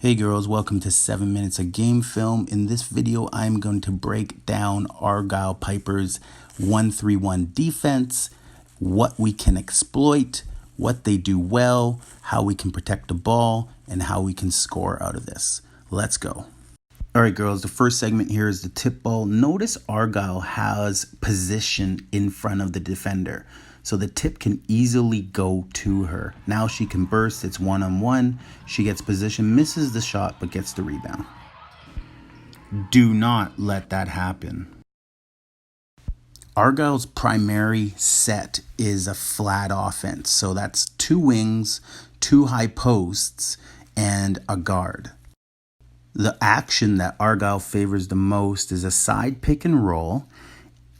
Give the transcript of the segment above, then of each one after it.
Hey girls, welcome to 7 Minutes of Game Film. In this video, I'm going to break down Argyle Piper's 1-3-1 defense, what we can exploit, what they do well, how we can protect the ball, and how we can score out of this. Let's go. All right, girls, the first segment here is the tip ball. Notice Argyle has position in front of the defender, so the tip can easily go to her. Now she can burst. It's one-on-one. She gets position, misses the shot, but gets the rebound. Do not let that happen. Argyle's primary set is a flat offense, so that's 2 wings, 2 high posts, and a guard. The action that Argyle favors the most is a side pick and roll,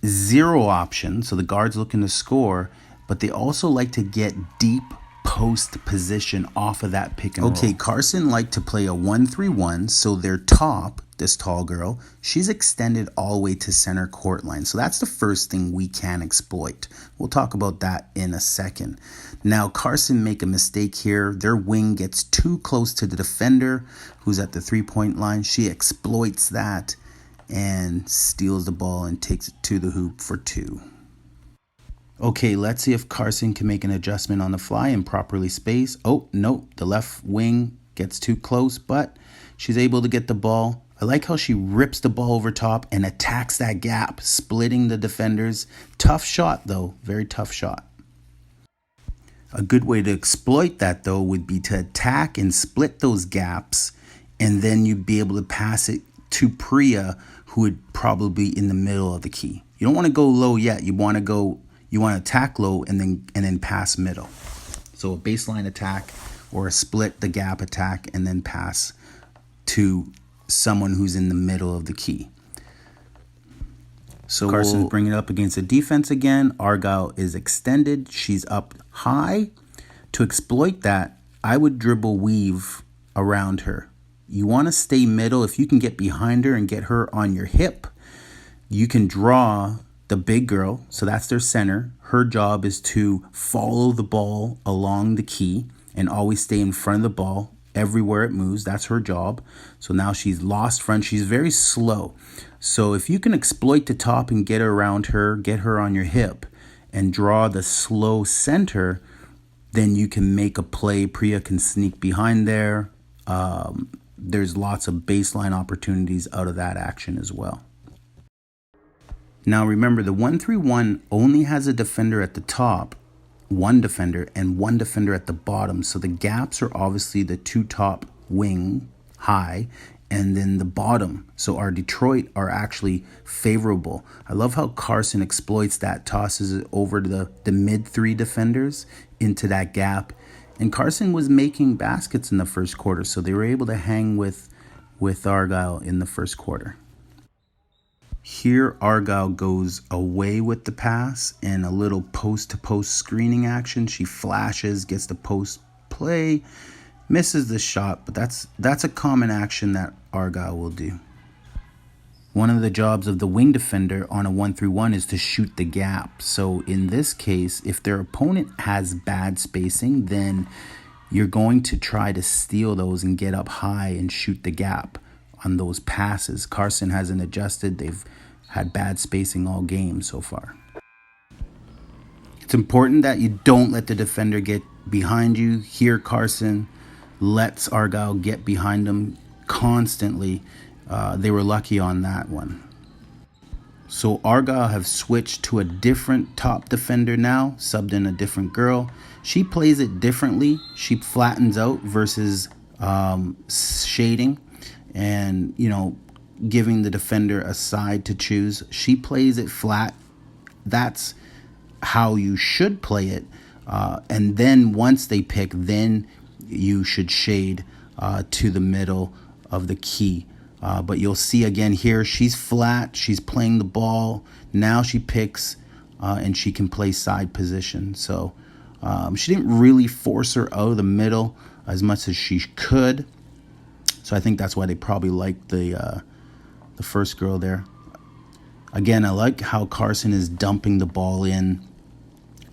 0 option, so the guard's looking to score, but they also like to get deep post position off of that pick and roll. Okay, Carson liked to play a 1-3-1, so their top, this tall girl, she's extended all the way to center court line. So that's the first thing we can exploit. We'll talk about that in a second. Now, Carson make a mistake here. Their wing gets too close to the defender who's at the 3-point line. She exploits that and steals the ball and takes it to the hoop for 2. Okay, let's see if Carson can make an adjustment on the fly and properly space. Oh, no, the left wing gets too close, but she's able to get the ball. I like how she rips the ball over top and attacks that gap, splitting the defenders. Tough shot, though. Very tough shot. A good way to exploit that, though, would be to attack and split those gaps, and then you'd be able to pass it to Priya, who would probably be in the middle of the key. You don't want to go low yet. You want to attack low and then pass middle. So a baseline attack or a split the gap attack and then pass to someone who's in the middle of the key. So Carson bring it up against the defense again. Argyle is extended. She's up high. To exploit that, I would dribble weave around her. You want to stay middle. If you can get behind her and get her on your hip, you can draw the big girl. So that's their center. Her job is to follow the ball along the key and always stay in front of the ball everywhere it moves. That's her job. So now she's lost front. She's very slow. So if you can exploit the top and get around her, get her on your hip, and draw the slow center, then you can make a play. Priya can sneak behind there. There's lots of baseline opportunities out of that action as well. Now remember, the 1-3-1 only has a defender at the top, 1 defender, and 1 defender at the bottom. So the gaps are obviously the 2 top wing high and then the bottom. So our Detroit are actually favorable. I love how Carson exploits that, tosses it over to the mid 3 defenders into that gap. And Carson was making baskets in the first quarter, so they were able to hang with Argyle in the first quarter. Here, Argyle goes away with the pass and a little post-to-post screening action. She flashes, gets the post play, misses the shot, but that's a common action that Argyle will do. One of the jobs of the wing defender on a 1-3-1 is to shoot the gap. So in this case, if their opponent has bad spacing, then you're going to try to steal those and get up high and shoot the gap on those passes. Carson hasn't adjusted. They've had bad spacing all game so far. It's important that you don't let the defender get behind you. Here, Carson lets Argyle get behind him constantly. They were lucky on that one. So Argyle have switched to a different top defender now, subbed in a different girl. She plays it differently. She flattens out versus shading and, giving the defender a side to choose. She plays it flat. That's how you should play it. And then once they pick, then you should shade to the middle of the key. But you'll see again here, she's flat. She's playing the ball. Now she picks and she can play side position. So she didn't really force her out of the middle as much as she could. So I think that's why they probably liked the first girl there. Again, I like how Carson is dumping the ball in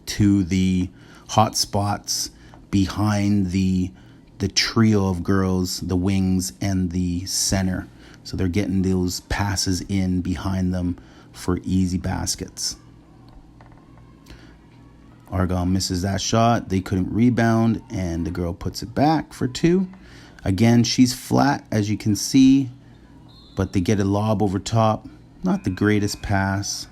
to the hot spots behind the the trio of girls, the wings and the center. So they're getting those passes in behind them for easy baskets. Argyle misses that shot. They couldn't rebound, and the girl puts it back for 2. Again, she's flat, as you can see, but they get a lob over top. Not the greatest pass.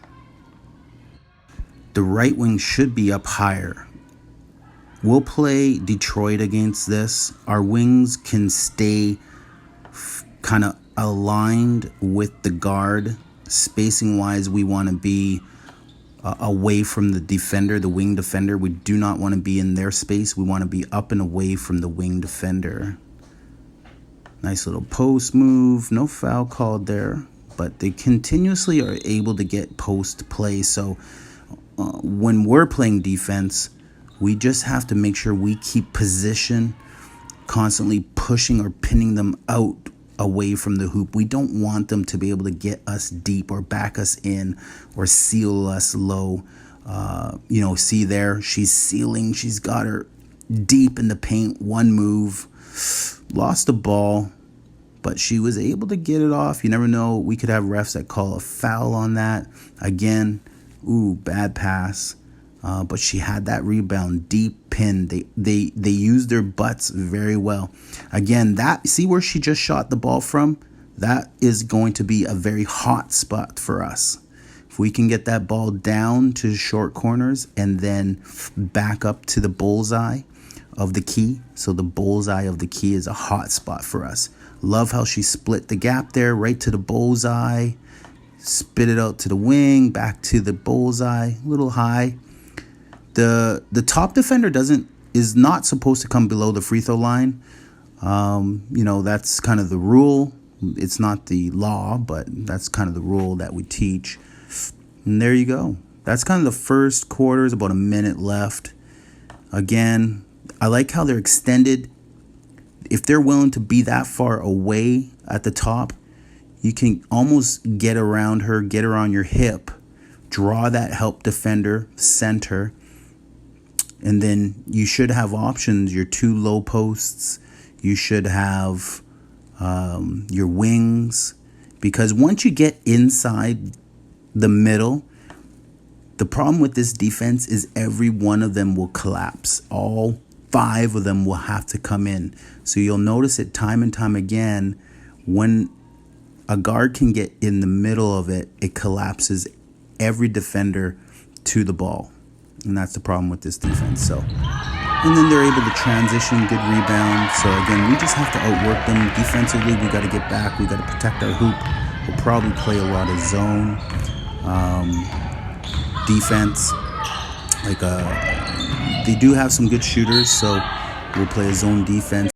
The right wing should be up higher. We'll play Detroit against this. Our wings can stay kind of aligned with the guard. Spacing wise, we want to be away from the defender, the wing defender. We do not want to be in their space. We want to be up and away from the wing defender. Nice little post move. No foul called there, but they continuously are able to get post play. So when we're playing defense, we just have to make sure we keep position, constantly pushing or pinning them out away from the hoop. We don't want them to be able to get us deep or back us in or seal us low. See there, she's sealing. She's got her deep in the paint. One move, lost the ball, but she was able to get it off. You never know. We could have refs that call a foul on that. Again, bad pass. But she had that rebound, deep pin. They used their butts very well. Again, see where she just shot the ball from? That is going to be a very hot spot for us. If we can get that ball down to short corners and then back up to the bullseye of the key. So the bullseye of the key is a hot spot for us. Love how she split the gap there right to the bullseye. Spit it out to the wing, back to the bullseye, a little high. The top defender is not supposed to come below the free throw line. That's kind of the rule. It's not the law, but that's kind of the rule that we teach. And there you go. That's kind of the first quarter. There's about a minute left. Again, I like how they're extended. If they're willing to be that far away at the top, you can almost get around her, get her on your hip, draw that help defender, center, and then you should have options. Your 2 low posts. You should have your wings. Because once you get inside the middle, the problem with this defense is every one of them will collapse. All 5 of them will have to come in. So you'll notice it time and time again. When a guard can get in the middle of it, it collapses every defender to the ball. And that's the problem with this defense. So, and then they're able to transition, good rebound. So again, we just have to outwork them defensively. We got to get back. We got to protect our hoop. We'll probably play a lot of zone defense. They do have some good shooters, so we'll play a zone defense.